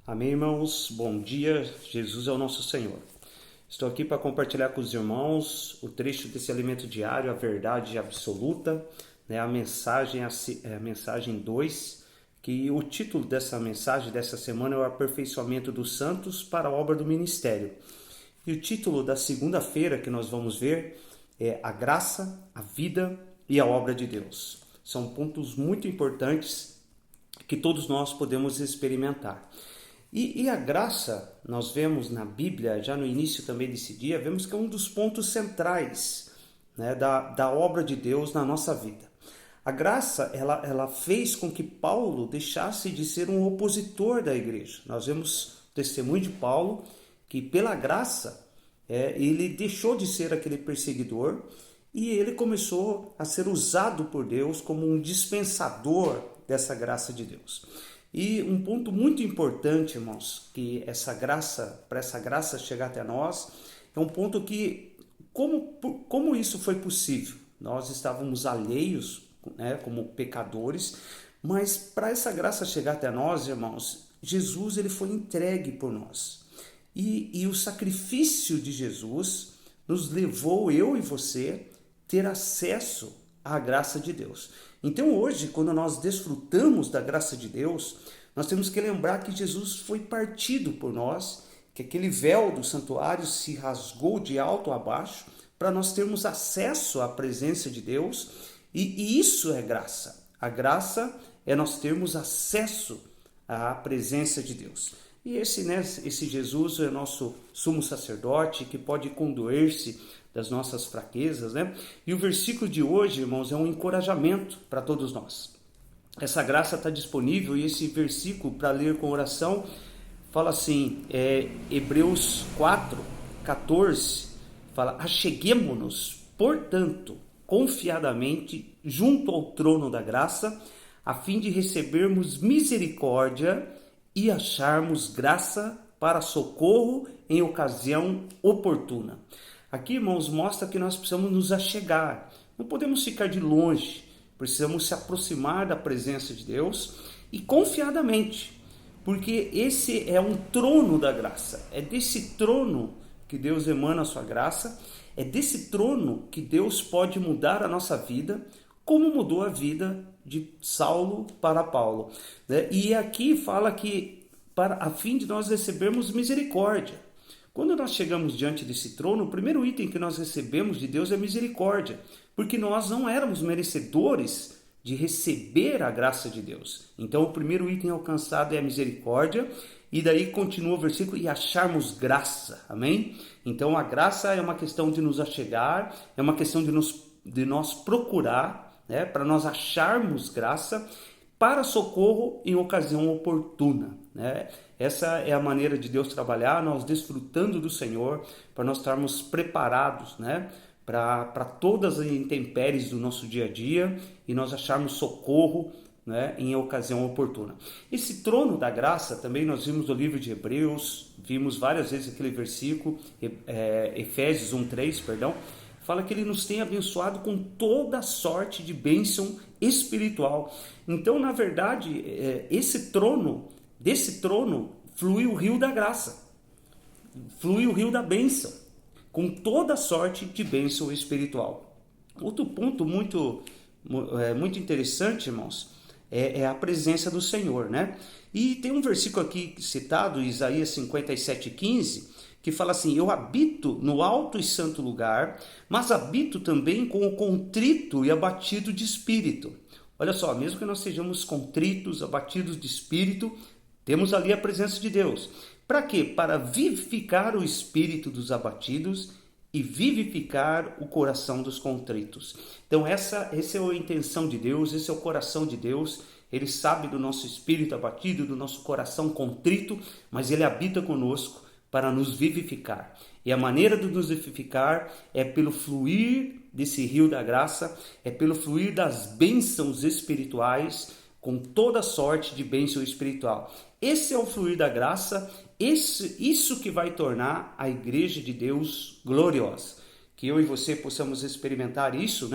Amém, irmãos? Bom dia, Jesus é o nosso Senhor. Estou aqui para compartilhar com os irmãos o trecho desse alimento diário, a verdade absoluta, a mensagem 2, que o título dessa mensagem dessa semana é o aperfeiçoamento dos santos para a obra do ministério. E o título da segunda-feira que nós vamos ver é a graça, a vida e a obra de Deus. São pontos muito importantes que todos nós podemos experimentar. E a graça, nós vemos na Bíblia, já no início também desse dia, vemos que é um dos pontos centrais, da obra de Deus na nossa vida. A graça, ela fez com que Paulo deixasse de ser um opositor da igreja. Nós vemos o testemunho de Paulo, que pela graça, ele deixou de ser aquele perseguidor e ele começou a ser usado por Deus como um dispensador dessa graça de Deus. E um ponto muito importante, irmãos, que para essa graça chegar até nós, é um ponto que, como isso foi possível? Nós estávamos alheios, como pecadores, mas para essa graça chegar até nós, irmãos, Jesus ele foi entregue por nós. E o sacrifício de Jesus nos levou, eu e você, ter acesso à graça de Deus. Então hoje, quando nós desfrutamos da graça de Deus, nós temos que lembrar que Jesus foi partido por nós, que aquele véu do santuário se rasgou de alto a baixo, para nós termos acesso à presença de Deus, e isso é graça. A graça é nós termos acesso à presença de Deus. E esse Jesus é nosso sumo sacerdote, que pode condoer-se das nossas fraquezas, E o versículo de hoje, irmãos, é um encorajamento para todos nós. Essa graça está disponível e esse versículo, para ler com oração, fala assim, Hebreus 4:14, fala: acheguemo-nos, portanto, confiadamente, junto ao trono da graça, a fim de recebermos misericórdia e acharmos graça para socorro em ocasião oportuna. Aqui, irmãos, mostra que nós precisamos nos achegar, não podemos ficar de longe, precisamos se aproximar da presença de Deus e confiadamente, porque esse é um trono da graça, é desse trono que Deus emana a sua graça, é desse trono que Deus pode mudar a nossa vida, como mudou a vida de Saulo para Paulo. E aqui fala que a fim de nós recebermos misericórdia. Quando nós chegamos diante desse trono, o primeiro item que nós recebemos de Deus é misericórdia, porque nós não éramos merecedores de receber a graça de Deus. Então, o primeiro item alcançado é a misericórdia, e daí continua o versículo, e acharmos graça, amém? Então, a graça é uma questão de nos achegar, é uma questão de nós procurar, para nós acharmos graça, para socorro em ocasião oportuna. Essa é a maneira de Deus trabalhar, nós desfrutando do Senhor, para nós estarmos preparados, para todas as intempéries do nosso dia a dia e nós acharmos socorro, em ocasião oportuna. Esse trono da graça também nós vimos no livro de Hebreus, vimos várias vezes aquele versículo, Efésios 1:3, fala que ele nos tem abençoado com toda sorte de bênção espiritual. Então, na verdade, desse trono flui o rio da graça, flui o rio da bênção, com toda sorte de bênção espiritual. Outro ponto muito interessante, irmãos, é a presença do Senhor, E tem um versículo aqui citado, Isaías 57:15, que fala assim: eu habito no alto e santo lugar, mas habito também com o contrito e abatido de espírito. Olha só, mesmo que nós sejamos contritos, abatidos de espírito, temos ali a presença de Deus. Para quê? Para vivificar o espírito dos abatidos e vivificar o coração dos contritos. Então essa é a intenção de Deus, esse é o coração de Deus. Ele sabe do nosso espírito abatido, do nosso coração contrito, mas Ele habita conosco para nos vivificar. E a maneira de nos vivificar é pelo fluir desse rio da graça, é pelo fluir das bênçãos espirituais, com toda sorte de bênção espiritual. Esse é o fluir da graça, isso que vai tornar a igreja de Deus gloriosa. Que eu e você possamos experimentar isso,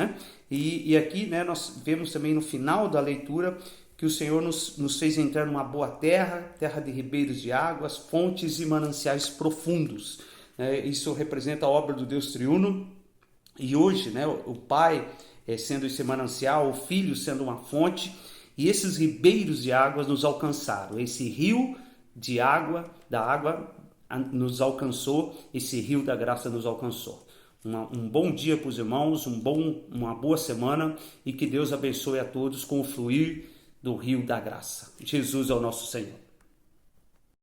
E aqui, nós vemos também no final da leitura que o Senhor nos fez entrar numa boa terra, terra de ribeiros de águas, fontes e mananciais profundos. Isso representa a obra do Deus triuno. E hoje, né, o Pai sendo esse manancial, o Filho sendo uma fonte, e esses ribeiros de águas nos alcançaram. Esse rio de água, da água nos alcançou, esse rio da graça nos alcançou. Um bom dia para os irmãos, uma boa semana, e que Deus abençoe a todos com o fluir do rio da graça. Jesus é o nosso Senhor.